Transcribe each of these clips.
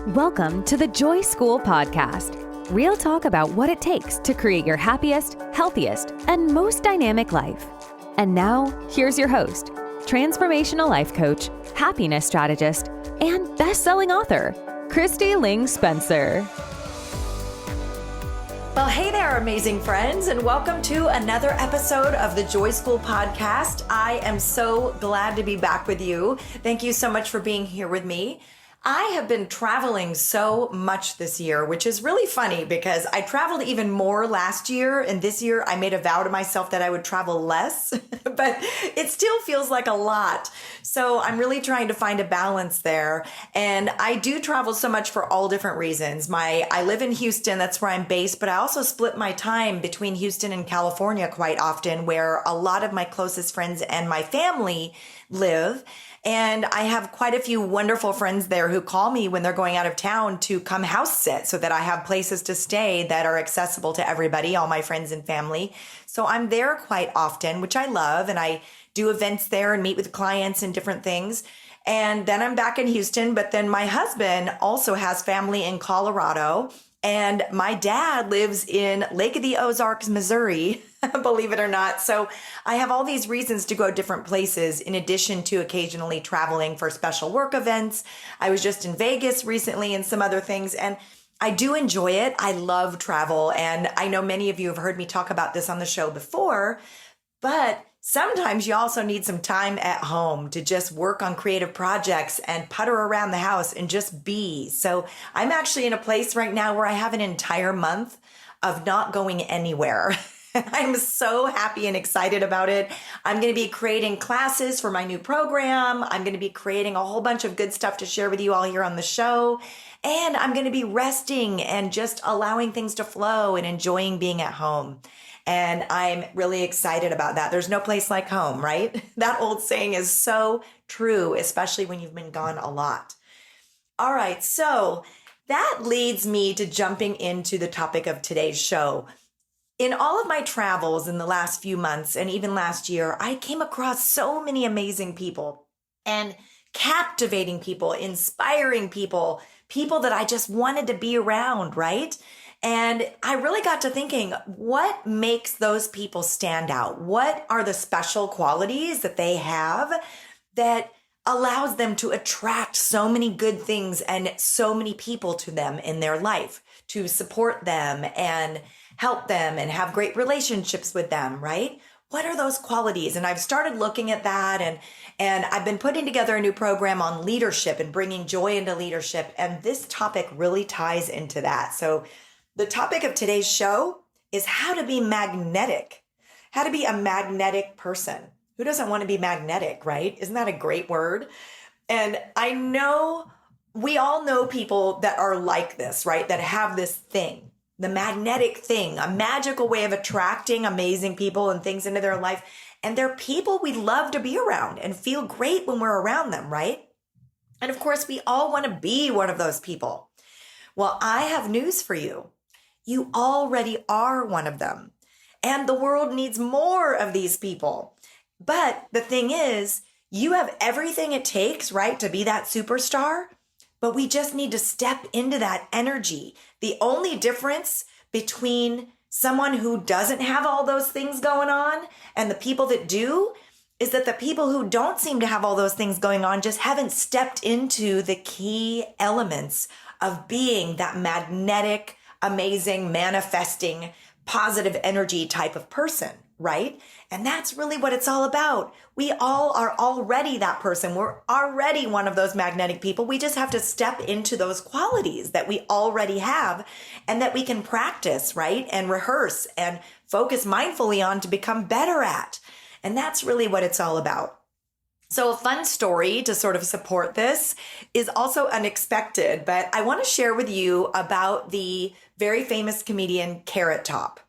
Welcome to the Joy School Podcast. Real talk about what it takes to create your happiest, healthiest, and most dynamic life. And now, here's your host, transformational life coach, happiness strategist, and best-selling author, Kristi Ling Spencer. Well, hey there, amazing friends, and welcome to another episode of the Joy School Podcast. I am so glad to be back with you. Thank you so much for being here with me. I have been traveling so much this year, which is really funny because I traveled even more last year, and this year I made a vow to myself that I would travel less, but it still feels like a lot. So I'm really trying to find a balance there. And I do travel so much for all different reasons. I live in Houston, that's where I'm based, but I also split my time between Houston and California quite often, where a lot of my closest friends and my family live. And I have quite a few wonderful friends there who call me when they're going out of town to come house sit so that I have places to stay that are accessible to everybody, all my friends and family. So I'm there quite often, which I love. And I do events there and meet with clients and different things. And then I'm back in Houston. But then my husband also has family in Colorado. And my dad lives in Lake of the Ozarks, Missouri, believe it or not. So I have all these reasons to go different places in addition to occasionally traveling for special work events. I was just in Vegas recently and some other things, and I do enjoy it. I love travel. And I know many of you have heard me talk about this on the show before, but sometimes you also need some time at home to just work on creative projects and putter around the house and just be. So I'm actually in a place right now where I have an entire month of not going anywhere. I'm so happy and excited about it. I'm going to be creating classes for my new program. I'm going to be creating a whole bunch of good stuff to share with you all here on the show. And I'm going to be resting and just allowing things to flow and enjoying being at home. And I'm really excited about that. There's no place like home, right? That old saying is so true, especially when you've been gone a lot. All right, so that leads me to jumping into the topic of today's show. In all of my travels in the last few months and even last year, I came across so many amazing people and captivating people, inspiring people, people that I just wanted to be around, right? And I really got to thinking, what makes those people stand out? What are the special qualities that they have that allows them to attract so many good things and so many people to them in their life, to support them and help them and have great relationships with them, right? What are those qualities? And I've started looking at that, and I've been putting together a new program on leadership and bringing joy into leadership. And this topic really ties into that. So the topic of today's show is how to be magnetic, how to be a magnetic person. Who doesn't want to be magnetic, right? Isn't that a great word? And I know we all know people that are like this, right? That have this thing, the magnetic thing, a magical way of attracting amazing people and things into their life. And they're people we love to be around and feel great when we're around them, right? And of course, we all want to be one of those people. Well, I have news for you. You already are one of them. And the world needs more of these people. But the thing is, you have everything it takes, right, to be that superstar. But we just need to step into that energy. The only difference between someone who doesn't have all those things going on and the people that do is that the people who don't seem to have all those things going on just haven't stepped into the key elements of being that magnetic, amazing, manifesting, positive energy type of person, right? And that's really what it's all about. We all are already that person. We're already one of those magnetic people. We just have to step into those qualities that we already have and that we can practice, right? And rehearse and focus mindfully on to become better at. And that's really what it's all about. So a fun story to sort of support this is also unexpected, but I want to share with you about the very famous comedian Carrot Top.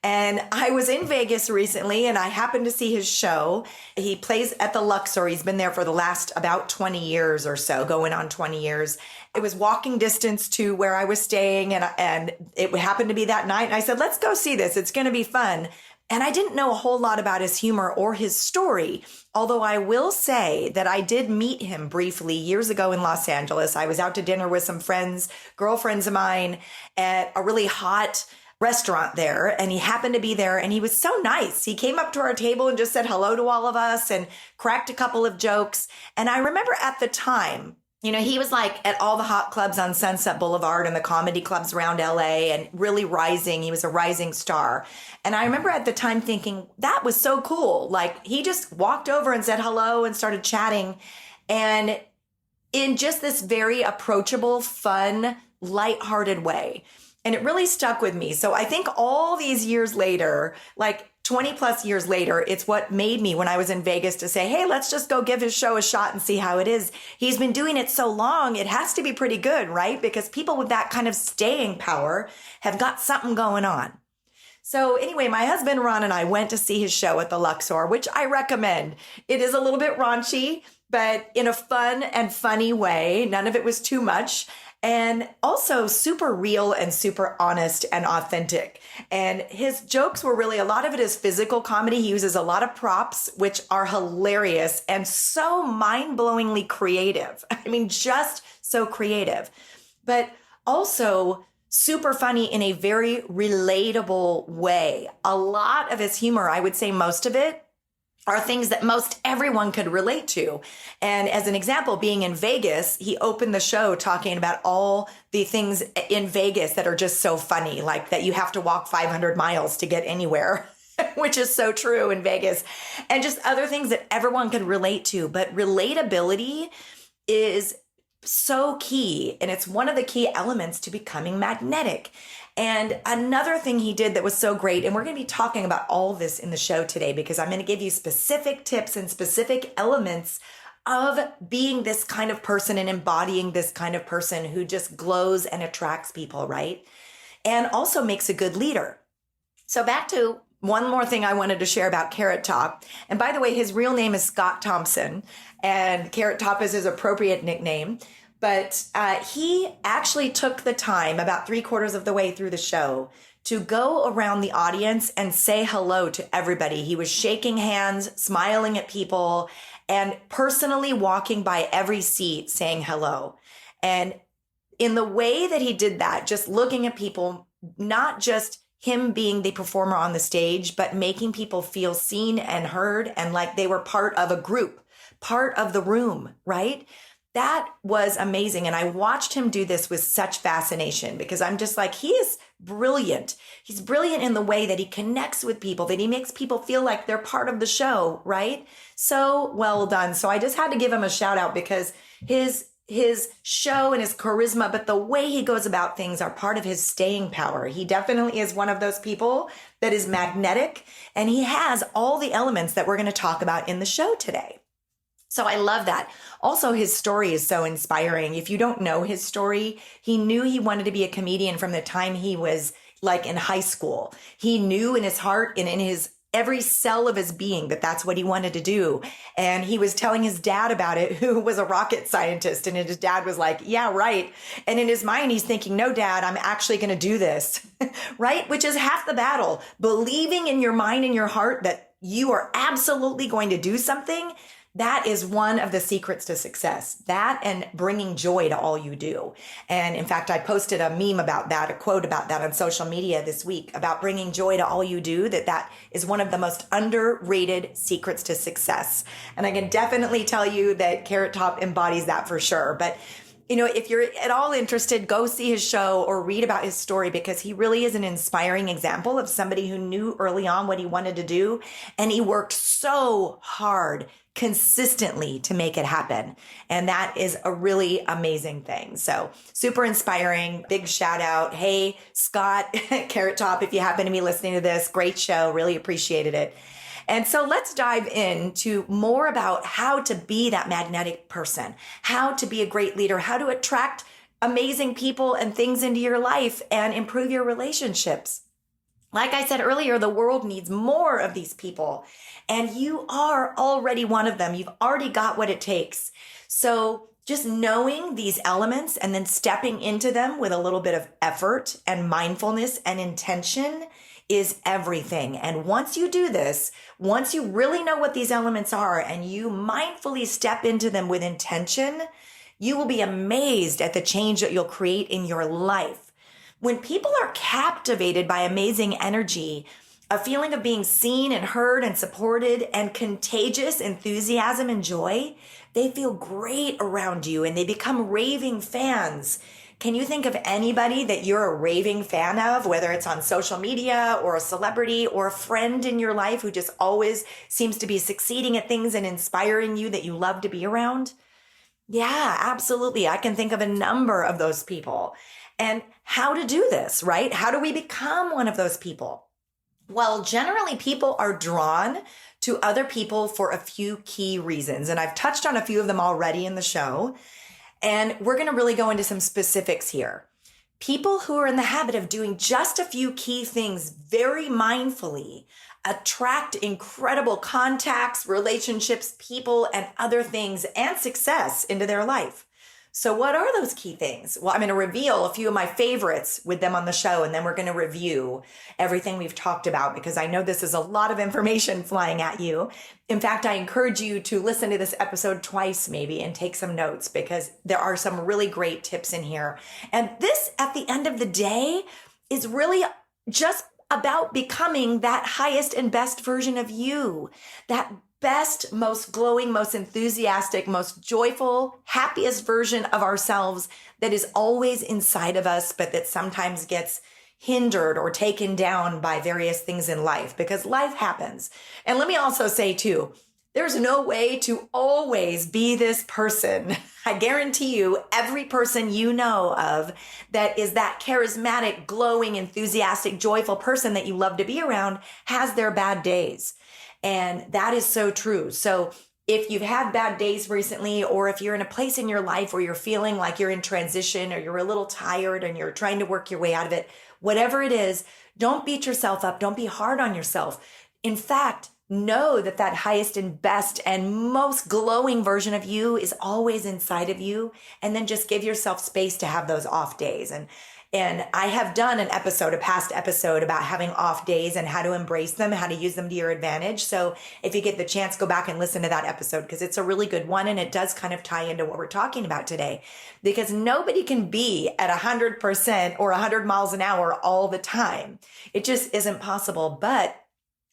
And I was in Vegas recently and I happened to see his show. He plays at the Luxor. He's been there for the last about 20 years or so, going on 20 years. It was walking distance to where I was staying and it happened to be that night. And I said, let's go see this. It's going to be fun. And I didn't know a whole lot about his humor or his story, although I will say that I did meet him briefly years ago in Los Angeles. I was out to dinner with some friends, girlfriends of mine, at a really hot restaurant there, and he happened to be there, and he was so nice. He came up to our table and just said hello to all of us and cracked a couple of jokes. And I remember at the time, he was like at all the hot clubs on Sunset Boulevard and the comedy clubs around LA and really rising. He was a rising star. And I remember at the time thinking, that was so cool. Like, he just walked over and said hello and started chatting. And in just this very approachable, fun, lighthearted way. And it really stuck with me. So I think all these years later, like 20 plus years later, it's what made me, when I was in Vegas, to say, hey, let's just go give his show a shot and see how it is. He's been doing it so long, it has to be pretty good, right? Because people with that kind of staying power have got something going on. So anyway, my husband, Ron, and I went to see his show at the Luxor, which I recommend. It is a little bit raunchy, but in a fun and funny way. None of it was too much. And also super real and super honest and authentic. And his jokes were really, a lot of it is physical comedy. He uses a lot of props, which are hilarious and so mind-blowingly creative. I mean, just so creative, but also super funny in a very relatable way. A lot of his humor, I would say most of it, are things that most everyone could relate to. And as an example, being in Vegas, he opened the show talking about all the things in Vegas that are just so funny, like that you have to walk 500 miles to get anywhere, which is so true in Vegas, and just other things that everyone could relate to. But relatability is so key, and it's one of the key elements to becoming magnetic. And another thing he did that was so great, and we're going to be talking about all this in the show today, because I'm going to give you specific tips and specific elements of being this kind of person and embodying this kind of person who just glows and attracts people, right? And also makes a good leader. So back to one more thing I wanted to share about Carrot Top. And by the way, his real name is Scott Thompson, and Carrot Top is his appropriate nickname. But he actually took the time about 3/4 of the way through the show to go around the audience and say hello to everybody. He was shaking hands, smiling at people, and personally walking by every seat saying hello. And in the way that he did that, just looking at people, not just him being the performer on the stage, but making people feel seen and heard and like they were part of a group, part of the room, right? That was amazing. And I watched him do this with such fascination, because I'm just like, he is brilliant. He's brilliant in the way that he connects with people, that he makes people feel like they're part of the show, right? So well done. So I just had to give him a shout out, because his show and his charisma, but the way he goes about things are part of his staying power. He definitely is one of those people that is magnetic, and he has all the elements that we're going to talk about in the show today. So I love that. Also, his story is so inspiring. If you don't know his story, he knew he wanted to be a comedian from the time he was like in high school. He knew in his heart and in his every cell of his being that that's what he wanted to do. And he was telling his dad about it, who was a rocket scientist. And his dad was like, yeah, right. And in his mind, he's thinking, no, Dad, I'm actually going to do this, right? Which is half the battle. Believing in your mind and your heart that you are absolutely going to do something. That is one of the secrets to success, that and bringing joy to all you do. And in fact, I posted a meme about that, a quote about that on social media this week about bringing joy to all you do, that is one of the most underrated secrets to success. And I can definitely tell you that Carrot Top embodies that for sure. But if you're at all interested, go see his show or read about his story, because he really is an inspiring example of somebody who knew early on what he wanted to do. And he worked so hard consistently to make it happen. And that is a really amazing thing. So super inspiring. Big shout out. Hey, Scott, Carrot Top, if you happen to be listening to this, great show. Really appreciated it. And so let's dive into more about how to be that magnetic person, how to be a great leader, how to attract amazing people and things into your life and improve your relationships. Like I said earlier, the world needs more of these people, and you are already one of them. You've already got what it takes. So just knowing these elements and then stepping into them with a little bit of effort and mindfulness and intention is everything. And once you do this, once you really know what these elements are and you mindfully step into them with intention, you will be amazed at the change that you'll create in your life. When people are captivated by amazing energy, a feeling of being seen and heard and supported and contagious enthusiasm and joy, they feel great around you and they become raving fans. Can you think of anybody that you're a raving fan of, whether it's on social media or a celebrity or a friend in your life who just always seems to be succeeding at things and inspiring you that you love to be around? Yeah, absolutely. I can think of a number of those people. And how to do this, right? How do we become one of those people? Well, generally people are drawn to other people for a few key reasons. And I've touched on a few of them already in the show. And we're going to really go into some specifics here. People who are in the habit of doing just a few key things very mindfully attract incredible contacts, relationships, people, and other things and success into their life. So what are those key things? Well, I'm going to reveal a few of my favorites with them on the show, and then we're going to review everything we've talked about because I know this is a lot of information flying at you. In fact, I encourage you to listen to this episode twice maybe and take some notes because there are some really great tips in here. And this, at the end of the day, is really just about becoming that highest and best version of you, that best, most glowing, most enthusiastic, most joyful, happiest version of ourselves that is always inside of us, but that sometimes gets hindered or taken down by various things in life because life happens. And let me also say too, there's no way to always be this person. I guarantee you, every person you know of that is that charismatic, glowing, enthusiastic, joyful person that you love to be around has their bad days. And that is so true. So if you've had bad days recently, or if you're in a place in your life where you're feeling like you're in transition or you're a little tired and you're trying to work your way out of it, whatever it is, don't beat yourself up. Don't be hard on yourself. In fact, know that that highest and best and most glowing version of you is always inside of you. And then just give yourself space to have those off days. And I have done a past episode about having off days and how to embrace them, how to use them to your advantage. So if you get the chance, go back and listen to that episode because it's a really good one. And it does kind of tie into what we're talking about today because nobody can be at 100% or 100 miles an hour all the time. It just isn't possible, but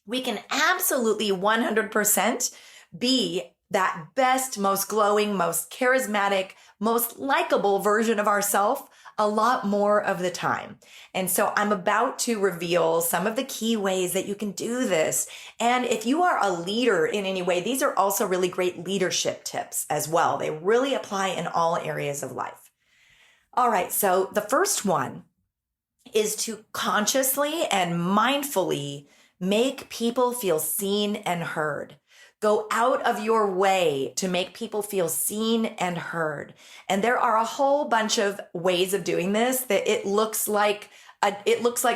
we can absolutely 100% be that best, most glowing, most charismatic, most likable version of ourselves a lot more of the time. And so I'm about to reveal some of the key ways that you can do this. And if you are a leader in any way, these are also really great leadership tips as well. They really apply in all areas of life. All right. So the first one is to consciously and mindfully make people feel seen and heard. Go out of your way to make people feel seen and heard. And there are a whole bunch of ways of doing this that it looks like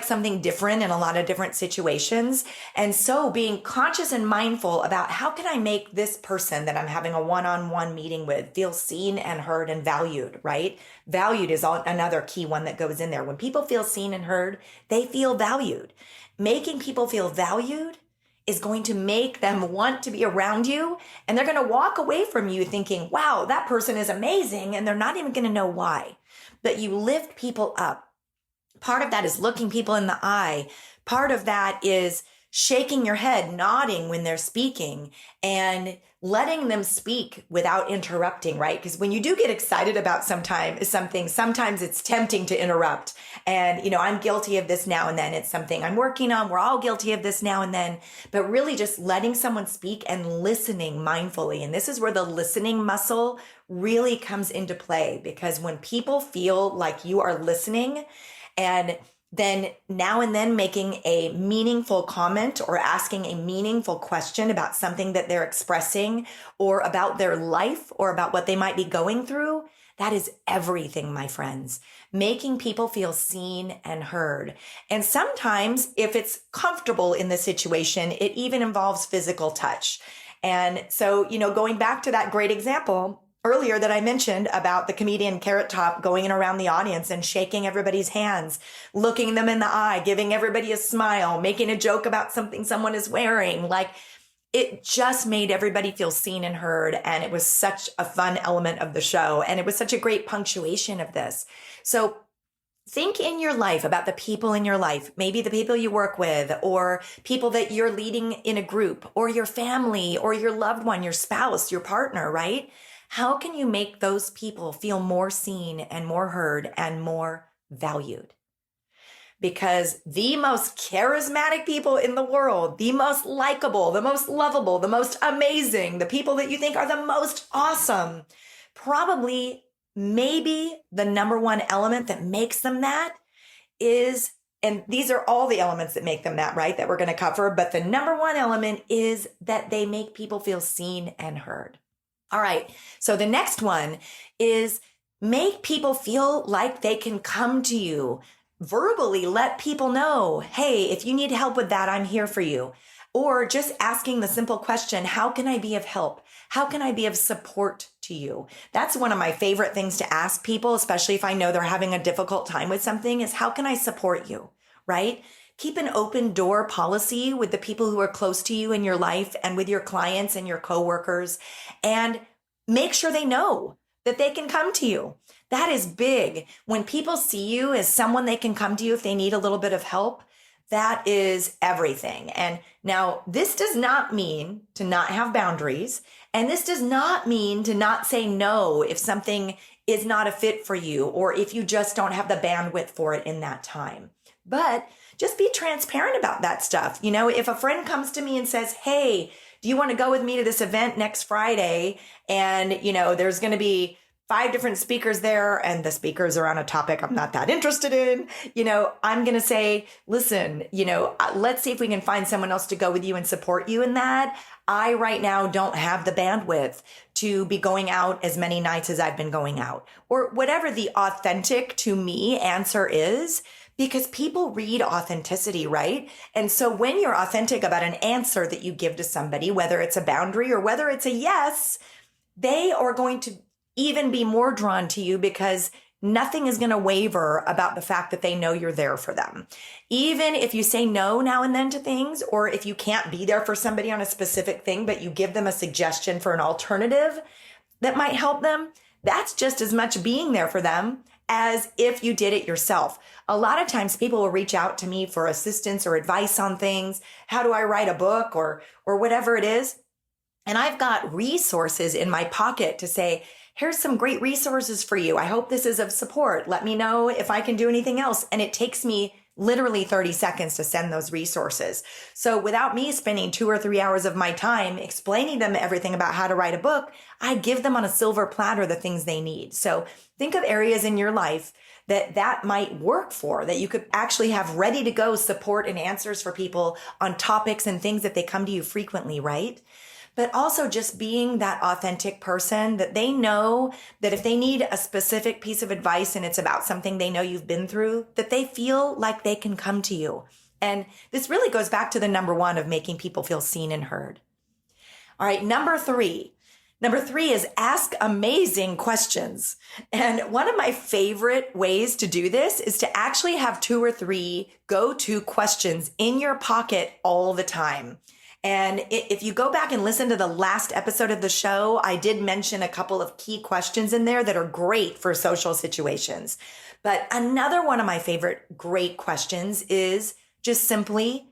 something different in a lot of different situations. And so being conscious and mindful about how can I make this person that I'm having a one-on-one meeting with feel seen and heard and valued, right? Valued is another key one that goes in there. When people feel seen and heard, they feel valued. Making people feel valued is going to make them want to be around you. And they're going to walk away from you thinking, wow, that person is amazing. And they're not even going to know why. But you lift people up. Part of that is looking people in the eye. Part of that is shaking your head, nodding when they're speaking, and letting them speak without interrupting, right? Because when you do get excited about something, sometimes it's tempting to interrupt. And, I'm guilty of this now and then. It's something I'm working on. We're all guilty of this now and then. But really just letting someone speak and listening mindfully. And this is where the listening muscle really comes into play. Because when people feel like you are listening and then now and then making a meaningful comment or asking a meaningful question about something that they're expressing or about their life or about what they might be going through, that is everything, my friends. Making people feel seen and heard. And sometimes if it's comfortable in the situation, it even involves physical touch. And so, going back to that great example earlier that I mentioned about the comedian Carrot Top going around the audience and shaking everybody's hands, looking them in the eye, giving everybody a smile, making a joke about something someone is wearing. Like, it just made everybody feel seen and heard. And it was such a fun element of the show. And it was such a great punctuation of this. So think in your life about the people in your life, maybe the people you work with, or people that you're leading in a group, or your family, or your loved one, your spouse, your partner, right? How can you make those people feel more seen and more heard and more valued? Because the most charismatic people in the world, the most likable, the most lovable, the most amazing, the people that you think are the most awesome, probably maybe the number one element that makes them that is, and these are all the elements that make them that, right? That we're going to cover. But the number one element is that they make people feel seen and heard. All right. So the next one is make people feel like they can come to you. Verbally let people know, hey, if you need help with that, I'm here for you. Or just asking the simple question, how can I be of help? How can I be of support to you? That's one of my favorite things to ask people, especially if I know they're having a difficult time with something, is how can I support you, right? Keep an open door policy with the people who are close to you in your life and with your clients and your coworkers, and make sure they know that they can come to you. That is big. When people see you as someone they can come to you if they need a little bit of help, that is everything. And now this does not mean to not have boundaries. And this does not mean to not say no if something is not a fit for you, or if you just don't have the bandwidth for it in that time. But just be transparent about that stuff. You know, if a friend comes to me and says, hey, do you want to go with me to this event next Friday? And, you know, there's going to be 5 different speakers there, and the speakers are on a topic I'm not that interested in, you know, I'm going to say, listen, you know, let's see if we can find someone else to go with you and support you in that. I right now don't have the bandwidth to be going out as many nights as I've been going out, or whatever the authentic to me answer is, because people read authenticity, right? And so when you're authentic about an answer that you give to somebody, whether it's a boundary or whether it's a yes, they are going to even be more drawn to you, because nothing is going to waver about the fact that they know you're there for them. Even if you say no now and then to things, or if you can't be there for somebody on a specific thing, but you give them a suggestion for an alternative that might help them, that's just as much being there for them as if you did it yourself. A lot of times people will reach out to me for assistance or advice on things. How do I write a book or whatever it is? And I've got resources in my pocket to say, here's some great resources for you. I hope this is of support. Let me know if I can do anything else. And it takes me literally 30 seconds to send those resources. So without me spending 2 or 3 hours of my time explaining them everything about how to write a book, I give them on a silver platter the things they need. So think of areas in your life that might work for, that you could actually have ready to go support and answers for people on topics and things that they come to you frequently, right? But also just being that authentic person that they know that if they need a specific piece of advice and it's about something they know you've been through, that they feel like they can come to you. And this really goes back to the number one of making people feel seen and heard. All right, number three. Number three is ask amazing questions. And one of my favorite ways to do this is to actually have 2 or 3 go-to questions in your pocket all the time. And if you go back and listen to the last episode of the show, I did mention a couple of key questions in there that are great for social situations. But another one of my favorite great questions is just simply,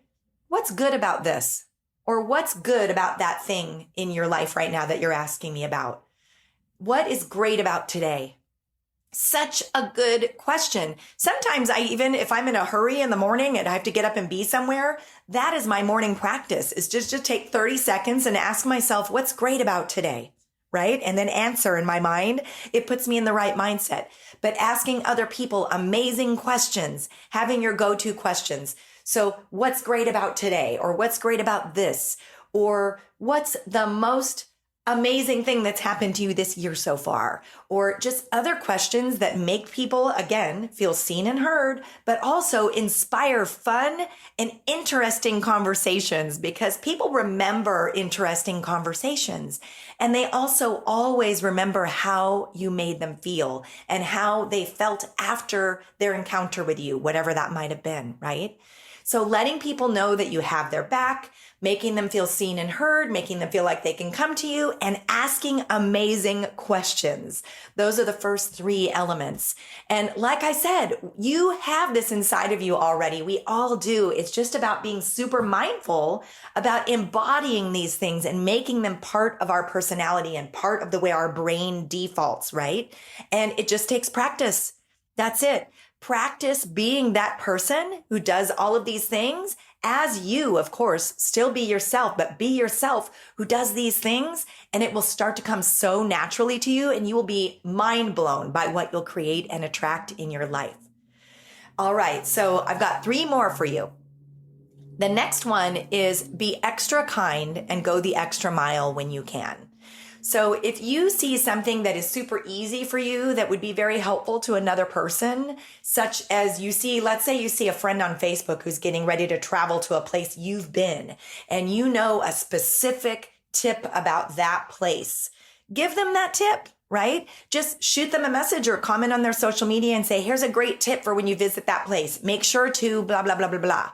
what's good about this? Or what's good about that thing in your life right now that you're asking me about? What is great about today? Such a good question. Sometimes if I'm in a hurry in the morning and I have to get up and be somewhere, that is my morning practice, is just to take 30 seconds and ask myself, what's great about today, right? And then answer in my mind. It puts me in the right mindset. But asking other people amazing questions, having your go-to questions. So what's great about today? Or what's great about this? Or what's the most amazing thing that's happened to you this year so far, or just other questions that make people, again, feel seen and heard, but also inspire fun and interesting conversations, because people remember interesting conversations. And they also always remember how you made them feel and how they felt after their encounter with you, whatever that might have been, right? So letting people know that you have their back, making them feel seen and heard, making them feel like they can come to you, and asking amazing questions. Those are the first three elements. And like I said, you have this inside of you already. We all do. It's just about being super mindful about embodying these things and making them part of our personality and part of the way our brain defaults, right? And it just takes practice. That's it. Practice being that person who does all of these things as you, of course, still be yourself, but be yourself who does these things, and it will start to come so naturally to you, and you will be mind blown by what you'll create and attract in your life. All right, so I've got three more for you. The next one is be extra kind and go the extra mile when you can. So if you see something that is super easy for you that would be very helpful to another person, such as let's say you see a friend on Facebook who's getting ready to travel to a place you've been, and you know a specific tip about that place, give them that tip, right? Just shoot them a message or comment on their social media and say, here's a great tip for when you visit that place. Make sure to blah, blah, blah, blah, blah.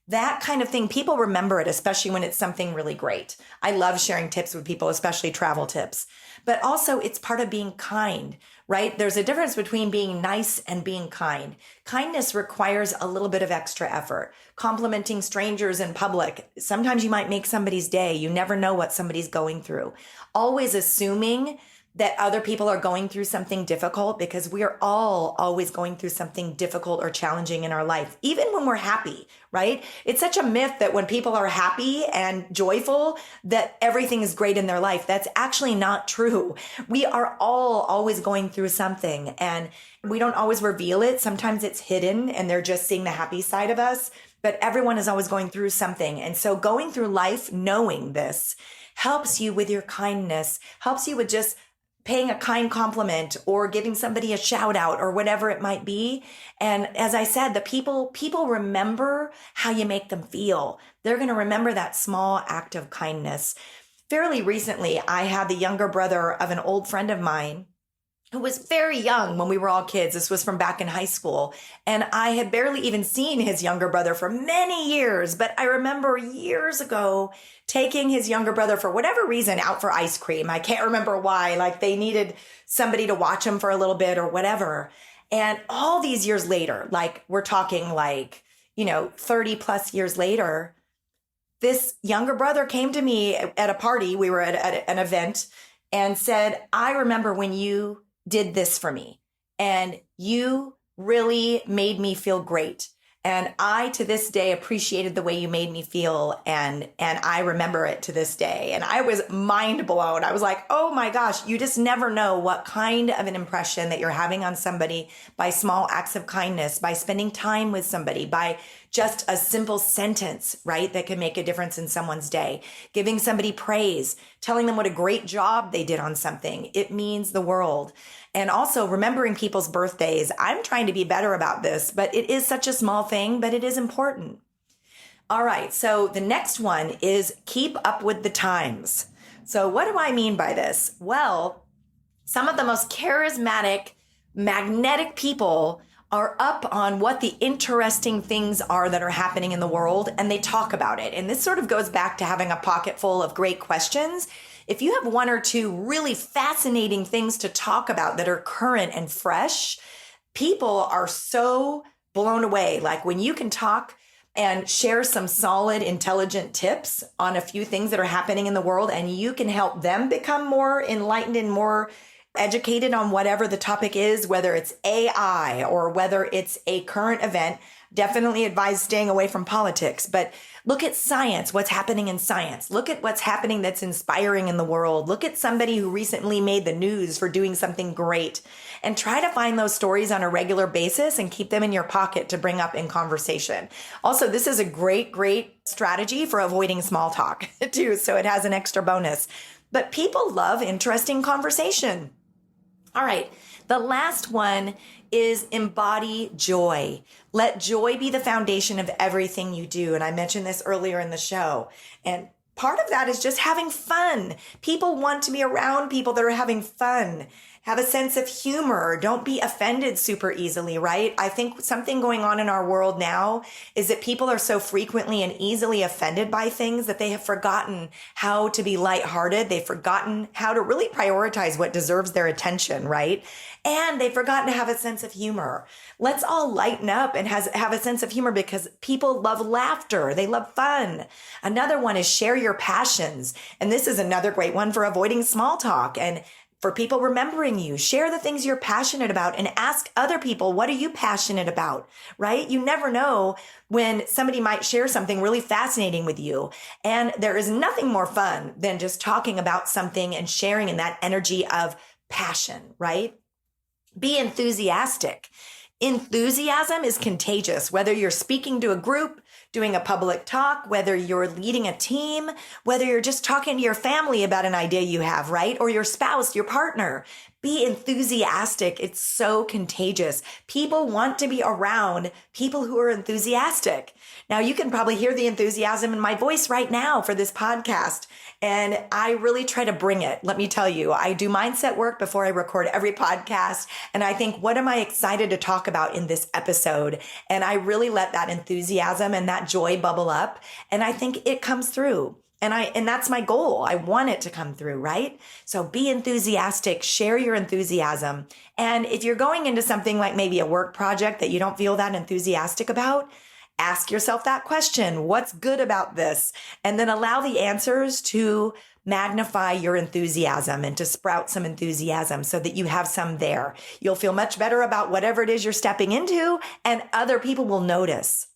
That kind of thing, people remember it, especially when it's something really great. I love sharing tips with people, especially travel tips. But also, it's part of being kind, right? There's a difference between being nice and being kind. Kindness requires a little bit of extra effort. Complimenting strangers in public, sometimes you might make somebody's day. You never know what somebody's going through. Always assuming that other people are going through something difficult, because we are all always going through something difficult or challenging in our life, even when we're happy, right? It's such a myth that when people are happy and joyful, that everything is great in their life. That's actually not true. We are all always going through something, and we don't always reveal it. Sometimes it's hidden and they're just seeing the happy side of us, but everyone is always going through something. And so going through life knowing this helps you with your kindness, helps you with just paying a kind compliment or giving somebody a shout out or whatever it might be. And as I said, the people remember how you make them feel. They're going to remember that small act of kindness. Fairly recently, I had the younger brother of an old friend of mine who was very young when we were all kids. This was from back in high school. And I had barely even seen his younger brother for many years. But I remember years ago taking his younger brother, for whatever reason, out for ice cream. I can't remember why. Like they needed somebody to watch him for a little bit or whatever. And all these years later, like we're talking 30 plus years later, this younger brother came to me at a party. We were at an event and said, I remember when you did this for me and you really made me feel great. And I, to this day, appreciated the way you made me feel. And I remember it to this day. And I was mind blown. I was like, oh my gosh, you just never know what kind of an impression that you're having on somebody by small acts of kindness, by spending time with somebody, by just a simple sentence, right? That can make a difference in someone's day. Giving somebody praise, telling them what a great job they did on something. It means the world. And also remembering people's birthdays. I'm trying to be better about this, but it is such a small thing, but it is important. All right. So the next one is keep up with the times. So what do I mean by this? Well, some of the most charismatic, magnetic people are up on what the interesting things are that are happening in the world, and they talk about it. And this sort of goes back to having a pocket full of great questions. If you have one or two really fascinating things to talk about that are current and fresh, people are so blown away. Like when you can talk and share some solid, intelligent tips on a few things that are happening in the world, and you can help them become more enlightened and more educated on whatever the topic is, whether it's AI or whether it's a current event. Definitely advise staying away from politics, but look at science, what's happening in science. Look at what's happening that's inspiring in the world. Look at somebody who recently made the news for doing something great, and try to find those stories on a regular basis and keep them in your pocket to bring up in conversation. Also, this is a great strategy for avoiding small talk too. So it has an extra bonus. but people love interesting conversation. All right. The last one is embody joy. Let joy be the foundation of everything you do. And I mentioned this earlier in the show. And part of that is just having fun. People want to be around people that are having fun. Have a sense of humor. Don't be offended super easily, right? I think something going on in our world now is that people are so frequently and easily offended by things that they have forgotten how to be lighthearted. They've forgotten how to really prioritize what deserves their attention, right? And they've forgotten to have a sense of humor. Let's all lighten up and have a sense of humor because people love laughter. They love fun. Another one is share your passions. And this is another great one for avoiding small talk and for people remembering you. Share the things you're passionate about and ask other people, what are you passionate about, right? You never know when somebody might share something really fascinating with you. And there is nothing more fun than just talking about something and sharing in that energy of passion, right? Be enthusiastic. Enthusiasm is contagious, whether you're speaking to a group, doing a public talk, whether you're leading a team, whether you're just talking to your family about an idea you have, right? Or your spouse, your partner. Be enthusiastic. It's so contagious. People want to be around people who are enthusiastic. Now, you can probably hear the enthusiasm in my voice right now for this podcast. And I really try to bring it. Let me tell you, I do mindset work before I record every podcast. And I think, what am I excited to talk about in this episode? And I really let that enthusiasm and that joy bubble up. And I think it comes through. And that's my goal. I want it to come through, right? So be enthusiastic, share your enthusiasm. And if you're going into something like maybe a work project that you don't feel that enthusiastic about, ask yourself that question. What's good about this? And then allow the answers to magnify your enthusiasm and to sprout some enthusiasm so that you have some there. You'll feel much better about whatever it is you're stepping into, and other people will notice.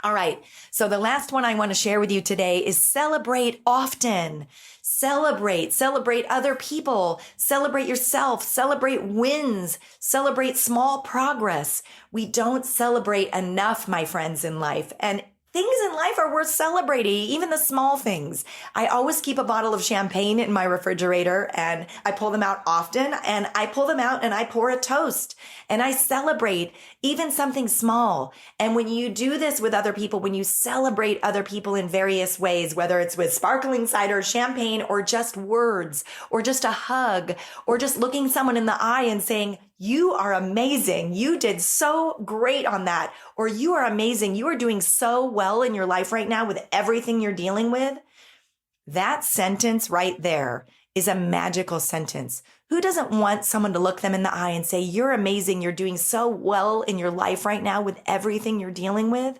All right. So the last one I want to share with you today is celebrate often. Celebrate other people, celebrate yourself, celebrate wins, celebrate small progress. We don't celebrate enough, my friends, in life. And things in life are worth celebrating, even the small things. I always keep a bottle of champagne in my refrigerator, and I pull them out often, and I pull them out and I pour a toast and I celebrate even something small. And when you do this with other people, when you celebrate other people in various ways, whether it's with sparkling cider, champagne, or just words, or just a hug, or just looking someone in the eye and saying, you are amazing. You did so great on that. Or you are amazing. You are doing so well in your life right now with everything you're dealing with. That sentence right there is a magical sentence. Who doesn't want someone to look them in the eye and say, you're amazing. You're doing so well in your life right now with everything you're dealing with?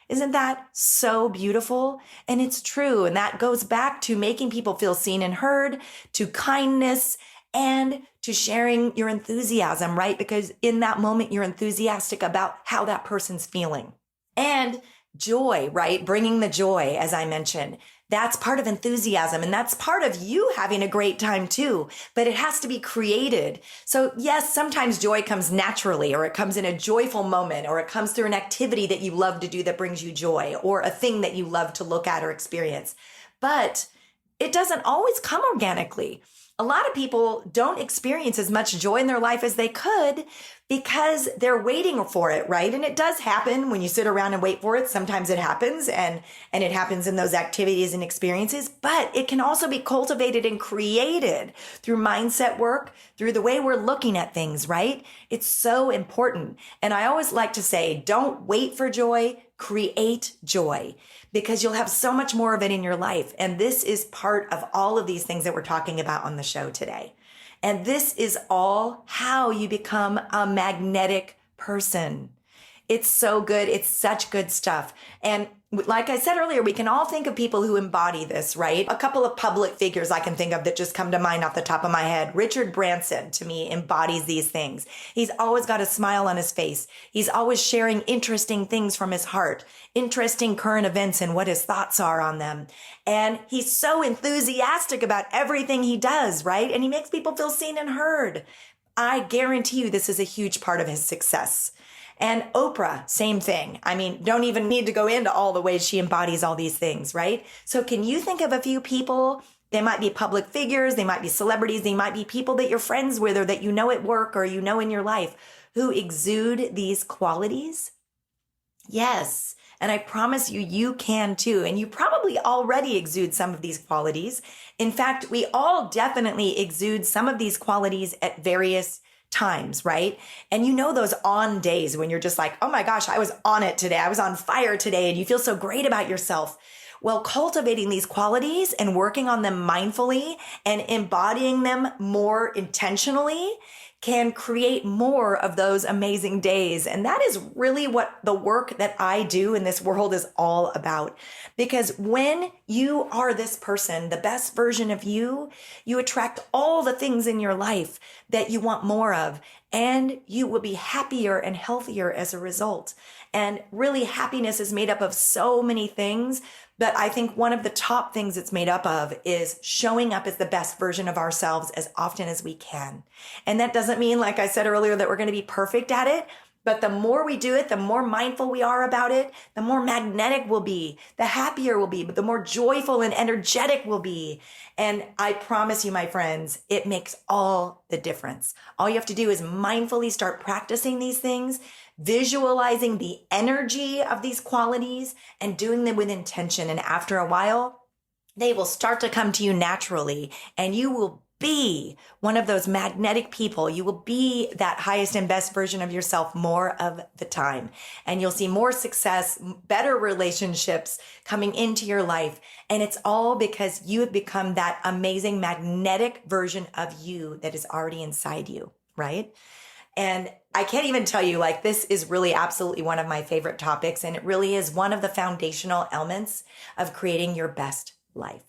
Isn't that so beautiful? And it's true. And that goes back to making people feel seen and heard, to kindness, and to sharing your enthusiasm, right? Because in that moment, you're enthusiastic about how that person's feeling. And joy, right? Bringing the joy, as I mentioned. That's part of enthusiasm, and that's part of you having a great time too, but it has to be created. So yes, sometimes joy comes naturally, or it comes in a joyful moment, or it comes through an activity that you love to do that brings you joy, or a thing that you love to look at or experience. But it doesn't always come organically. A lot of people don't experience as much joy in their life as they could because they're waiting for it, right? And it does happen when you sit around and wait for it. Sometimes it happens, and it happens in those activities and experiences, but it can also be cultivated and created through mindset work, through the way we're looking at things, right? It's so important. And I always like to say, don't wait for joy, create joy, because you'll have so much more of it in your life. And this is part of all of these things that we're talking about on the show today. And this is all how you become a magnetic person. It's so good. It's such good stuff. And like I said earlier, we can all think of people who embody this, right? A couple of public figures I can think of that just come to mind off the top of my head. Richard Branson, to me, embodies these things. He's always got a smile on his face. He's always sharing interesting things from his heart, interesting current events and what his thoughts are on them. And he's so enthusiastic about everything he does, right? And he makes people feel seen and heard. I guarantee you this is a huge part of his success. And Oprah, same thing. I mean, don't even need to go into all the ways she embodies all these things, right? So can you think of a few people They might be public figures, they might be celebrities, they might be people that you're friends with or that you know at work or you know in your life who exude these qualities. Yes. And I promise you, you can too. And you probably already exude some of these qualities. In fact, we all definitely exude some of these qualities at various times, right? And you know those on days when you're just like, oh my gosh, I was on it today. I was on fire today. And you feel so great about yourself. Well, cultivating these qualities and working on them mindfully and embodying them more intentionally can create more of those amazing days. And that is really what the work that I do in this world is all about. Because when you are this person, the best version of you, you attract all the things in your life that you want more of, and you will be happier and healthier as a result. And really, happiness is made up of so many things. But I think one of the top things it's made up of is showing up as the best version of ourselves as often as we can. And that doesn't mean, like I said earlier, that we're going to be perfect at it. But the more we do it, the more mindful we are about it, the more magnetic we'll be, the happier we'll be, but the more joyful and energetic we'll be. And I promise you, my friends, it makes all the difference. All you have to do is mindfully start practicing these things, visualizing the energy of these qualities and doing them with intention. And after a while, they will start to come to you naturally, and you will be one of those magnetic people. You will be that highest and best version of yourself more of the time. And you'll see more success, better relationships coming into your life. And it's all because you have become that amazing magnetic version of you that is already inside you, right? And I can't even tell you, like, this is really absolutely one of my favorite topics. And it really is one of the foundational elements of creating your best life.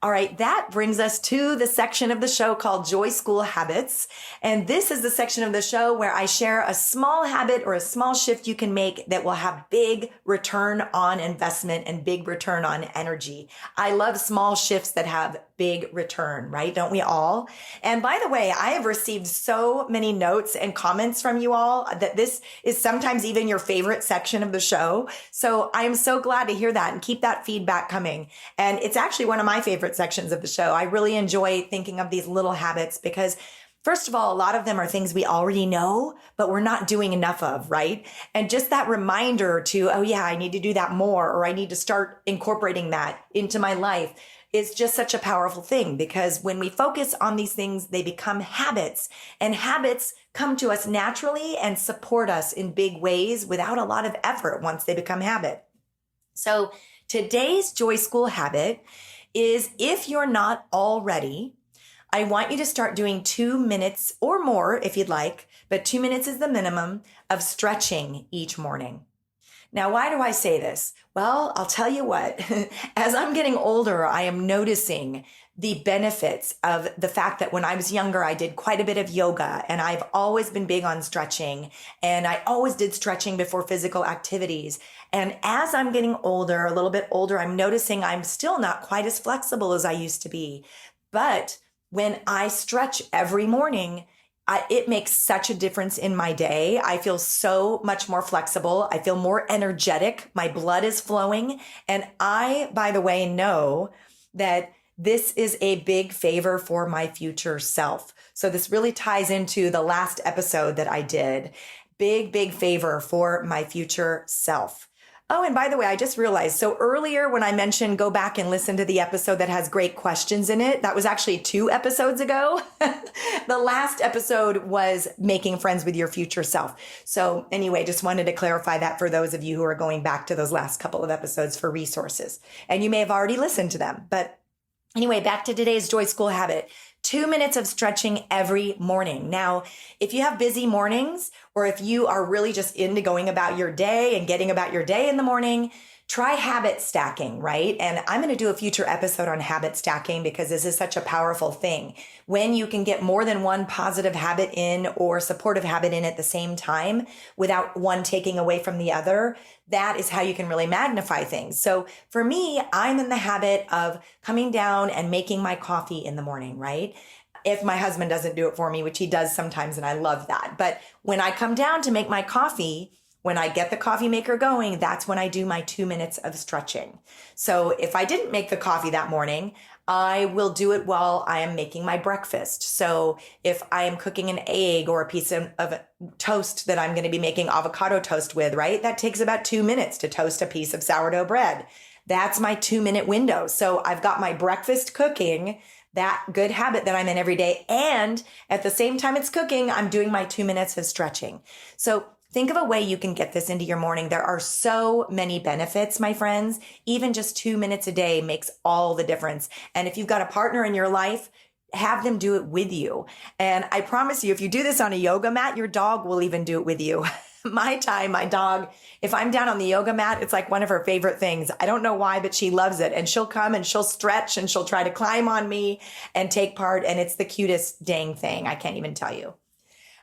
All right, that brings us to the section of the show called Joy School Habits. And this is the section of the show where I share a small habit or a small shift you can make that will have big return on investment and big return on energy. I love small shifts that have big return, right? Don't we all? And by the way, I have received so many notes and comments from you all that this is sometimes even your favorite section of the show. So I am so glad to hear that and keep that feedback coming. And it's actually one of my favorite sections of the show. I really enjoy thinking of these little habits because, first of all, a lot of them are things we already know, but we're not doing enough of, right? And just that reminder to, oh yeah, I need to do that more, or I need to start incorporating that into my life is just such a powerful thing, because when we focus on these things, they become habits, and habits come to us naturally and support us in big ways without a lot of effort once they become habit. So today's Joy School habit is, if you're not already, I want you to start doing 2 minutes or more if you'd like, but 2 minutes is the minimum of stretching each morning. Now, why do I say this? Well, I'll tell you what, as I'm getting older, I am noticing the benefits of the fact that when I was younger, I did quite a bit of yoga, and I've always been big on stretching, and I always did stretching before physical activities. And as I'm getting older, a little bit older, I'm noticing I'm still not quite as flexible as I used to be. But when I stretch every morning, it makes such a difference in my day. I feel so much more flexible. I feel more energetic. My blood is flowing. And I, by the way, know that this is a big favor for my future self. So this really ties into the last episode that I did. Big favor for my future self. Oh, and by the way, I just realized, so earlier when I mentioned go back and listen to the episode that has great questions in it, that was actually 2 episodes ago. The last episode was making friends with your future self. So anyway, just wanted to clarify that for those of you who are going back to those last couple of episodes for resources. And you may have already listened to them. But anyway, back to today's Joy School habit. 2 minutes of stretching every morning. Now, if you have busy mornings, or if you are really just into going about your day and getting about your day in the morning, try habit stacking, right? And I'm going to do a future episode on habit stacking because this is such a powerful thing. When you can get more than one positive habit in or supportive habit in at the same time without one taking away from the other, that is how you can really magnify things. So for me, I'm in the habit of coming down and making my coffee in the morning, right? If my husband doesn't do it for me, which he does sometimes, and I love that. But when I come down to make my coffee, when I get the coffee maker going, that's when I do my 2 minutes of stretching. So if I didn't make the coffee that morning, I will do it while I am making my breakfast. So if I am cooking an egg or a piece of toast that I'm going to be making avocado toast with, right? That takes about 2 minutes to toast a piece of sourdough bread. That's my 2-minute window. So I've got my breakfast cooking, that good habit that I'm in every day. And at the same time it's cooking, I'm doing my 2 minutes of stretching. So think of a way you can get this into your morning. There are so many benefits, my friends. Even just 2 minutes a day makes all the difference. And if you've got a partner in your life, have them do it with you. And I promise you, if you do this on a yoga mat, your dog will even do it with you. My dog, if I'm down on the yoga mat, it's like one of her favorite things. I don't know why, but she loves it. And she'll come and she'll stretch and she'll try to climb on me and take part. And it's the cutest dang thing. I can't even tell you.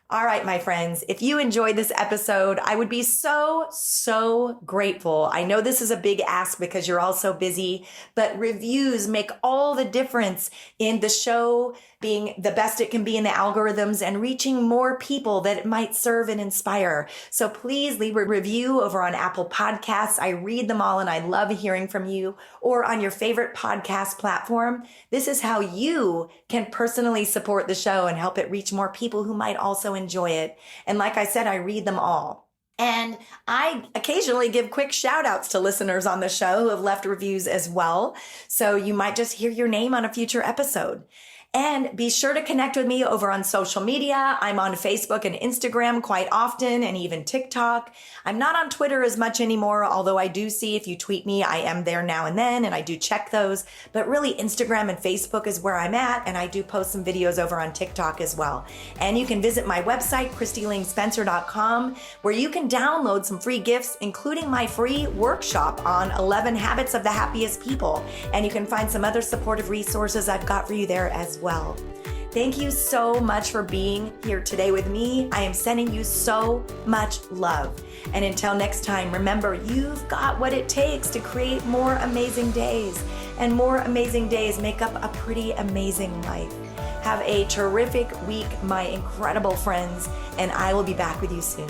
All right, my friends, if you enjoyed this episode, I would be so grateful. I know this is a big ask because you're all so busy, but reviews make all the difference in the show being the best it can be in the algorithms and reaching more people that it might serve and inspire. So please leave a review over on Apple Podcasts. I read them all and I love hearing from you, or on your favorite podcast platform. This is how you can personally support the show and help it reach more people who might also enjoy it. And like I said, I read them all. And I occasionally give quick shout outs to listeners on the show who have left reviews as well. So you might just hear your name on a future episode. And be sure to connect with me over on social media. I'm on Facebook and Instagram quite often, and even TikTok. I'm not on Twitter as much anymore, although I do see if you tweet me, I am there now and then, and I do check those. But really, Instagram and Facebook is where I'm at, and I do post some videos over on TikTok as well. And you can visit my website, KristiLingSpencer.com, where you can download some free gifts, including my free workshop on 11 Habits of the Happiest People. And you can find some other supportive resources I've got for you there as well. Thank you so much for being here today with me. I am sending you so much love. And until next time, remember, you've got what it takes to create more amazing days. And more amazing days make up a pretty amazing life. Have a terrific week, my incredible friends, and I will be back with you soon.